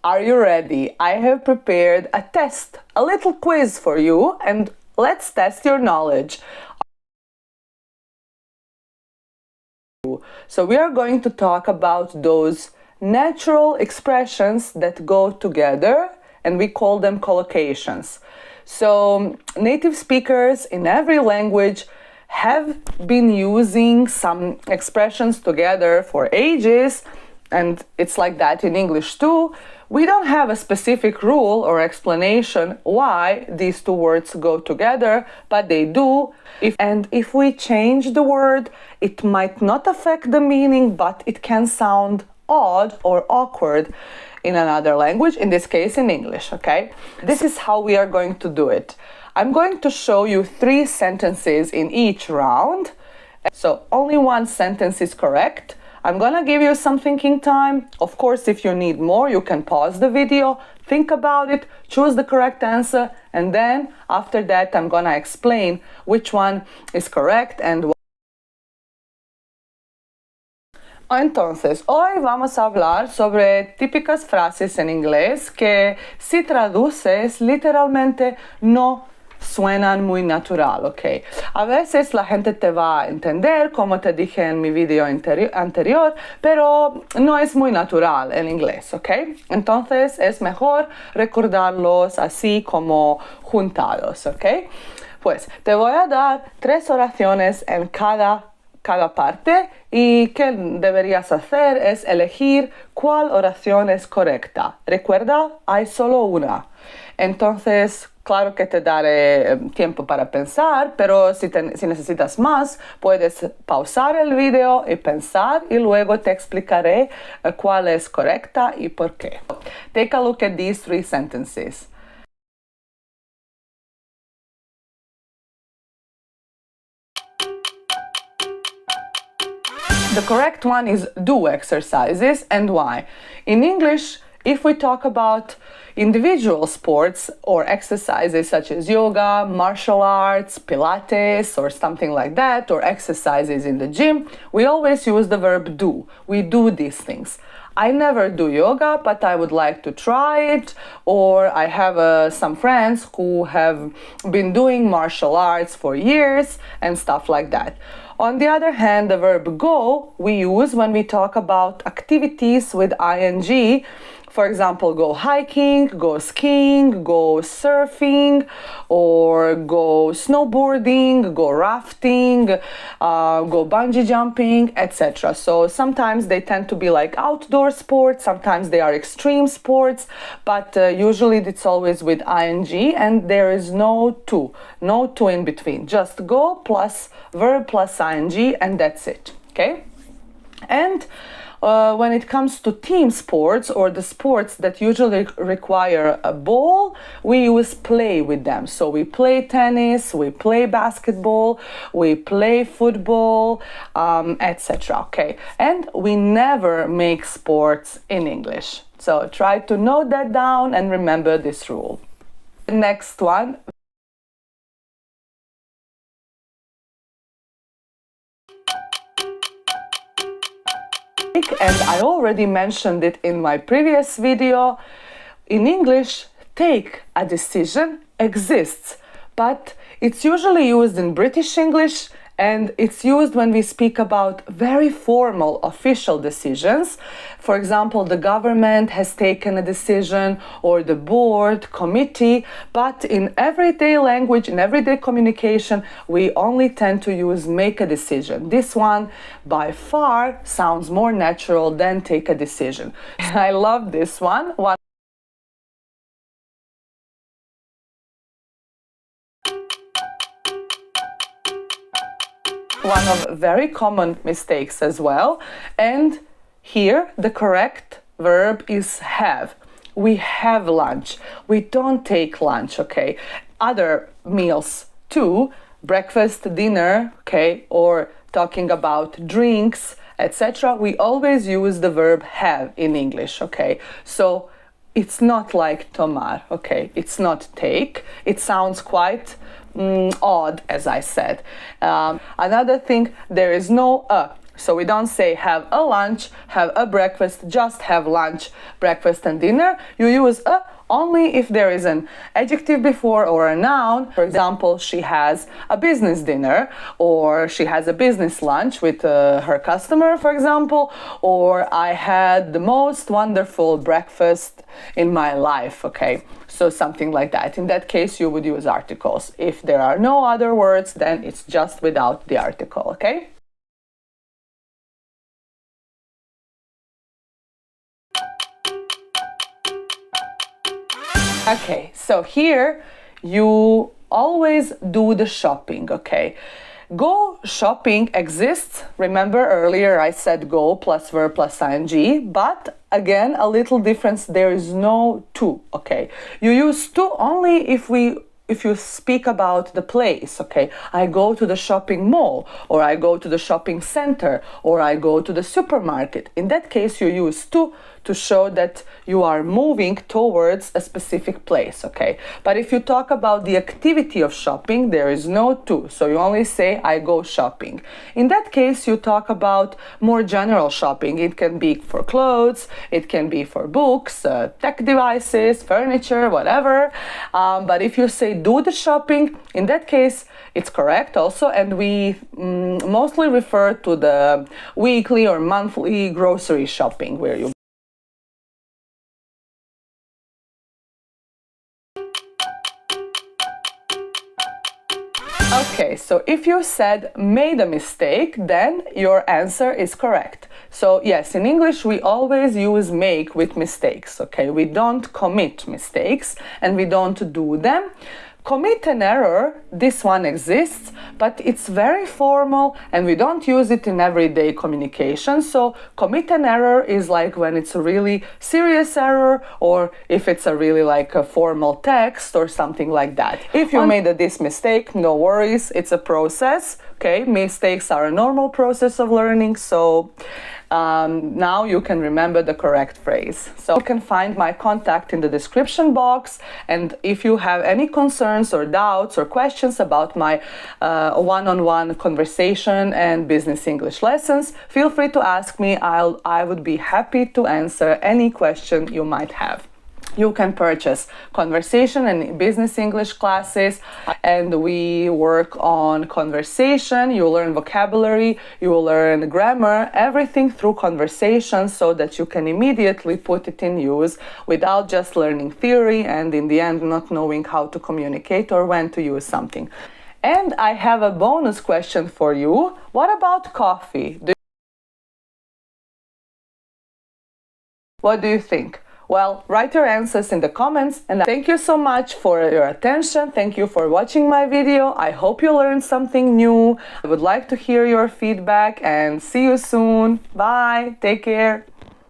Are you ready? I have prepared a test, a little quiz for you, and let's test your knowledge. So we are going to talk about those natural expressions that go together, and we call them collocations. So native speakers in every language have been using some expressions together for ages, and it's like that in English too. We don't have a specific rule or explanation why these two words go together, but they do. If we change the word, it might not affect the meaning, but it can sound odd or awkward in another language, in this case in English, okay? This is how we are going to do it. I'm going to show you 3 sentences in each round. So only one sentence is correct. I'm gonna give you some thinking time. Of course, if you need more, you can pause the video, think about it, choose the correct answer, and then after that, I'm gonna explain which one is correct and why. Entonces, hoy vamos a hablar sobre típicas frases en inglés que si traduces literalmente no suenan muy natural, ¿ok? A veces la gente te va a entender, como te dije en mi video anterior, pero no es muy natural en inglés, ¿ok? Entonces es mejor recordarlos así como juntados, ¿ok? Pues te voy a dar 3 oraciones en cada parte, y qué deberías hacer es elegir cuál oración es correcta. Recuerda, hay solo una. Entonces, claro que te daré tiempo para pensar, pero si necesitas más, puedes pausar el video y pensar, y luego te explicaré cuál es correcta y por qué. Take a look at these 3 sentences. The correct one is do exercises, and why. In English, if we talk about individual sports or exercises such as yoga, martial arts, pilates, or something like that, or exercises in the gym, we always use the verb do. We do these things. I never do yoga, but I would like to try it, or I have some friends who have been doing martial arts for years and stuff like that. On the other hand, the verb go we use when we talk about activities with ing. For example, go hiking, go skiing, go surfing, or go snowboarding, go rafting, go bungee jumping, etc. So sometimes they tend to be like outdoor sports, sometimes they are extreme sports, but usually it's always with ing, and there is no to in between. Just go plus verb plus ing, and that's it, okay? And when it comes to team sports, or the sports that usually require a ball, we use play with them. So we play tennis, we play basketball, we play football, etc. Okay, and we never make sports in English. So try to note that down and remember this rule. Next one. And I already mentioned it in my previous video. In English, take a decision exists, but it's usually used in British English, and it's used when we speak about very formal official decisions. For example, the government has taken a decision, or the board, committee, but in everyday language, in everyday communication, we only tend to use make a decision. This one by far sounds more natural than take a decision. I love this one. One of very common mistakes as well. And here the correct verb is have. We have lunch. We don't take lunch, okay? Other meals too, breakfast, dinner, okay, or talking about drinks, etc. We always use the verb have in English, okay? So it's not like tomar, okay? It's not take. It sounds quite odd, as I said. Another thing, there is no So we don't say have a lunch, have a breakfast, just have lunch, breakfast and dinner. You use a only if there is an adjective before or a noun. For example, she has a business dinner, or she has a business lunch with her customer, for example, or I had the most wonderful breakfast in my life, okay? So something like that. In that case, you would use articles. If there are no other words, then it's just without the article, okay? Okay, so here you always do the shopping, okay? Go shopping exists. Remember earlier I said go plus verb plus ing, but again, a little difference, there is no to, okay? You use to only if you speak about the place, okay? I go to the shopping mall, or I go to the shopping center, or I go to the supermarket. In that case, you use to show that you are moving towards a specific place, okay? But if you talk about the activity of shopping, there is no to, so you only say I go shopping. In that case, you talk about more general shopping. It can be for clothes, it can be for books, tech devices, furniture, whatever. But if you say do the shopping, in that case, it's correct also, and we mostly refer to the weekly or monthly grocery shopping where you Okay, so if you said made a mistake, then your answer is correct. So yes, in English we always use make with mistakes, okay? We don't commit mistakes and we don't do them. Commit an error, this one exists, but it's very formal and we don't use it in everyday communication. So commit an error is like when it's a really serious error, or if it's a really like a formal text or something like that. If you made this mistake, no worries, it's a process, okay? Mistakes are a normal process of learning, so now you can remember the correct phrase. So you can find my contact in the description box, and if you have any concerns or doubts or questions about my one-on-one conversation and business English lessons, feel free to ask me. I would be happy to answer any question you might have. You can purchase conversation and business English classes, and we work on conversation. You learn vocabulary, you will learn grammar, everything through conversation, so that you can immediately put it in use without just learning theory and in the end not knowing how to communicate or when to use something. And I have a bonus question for you. What about coffee? What do you think? Well, write your answers in the comments, and thank you so much for your attention. Thank you for watching my video. I hope you learned something new. I would like to hear your feedback, and see you soon. Bye. Take care.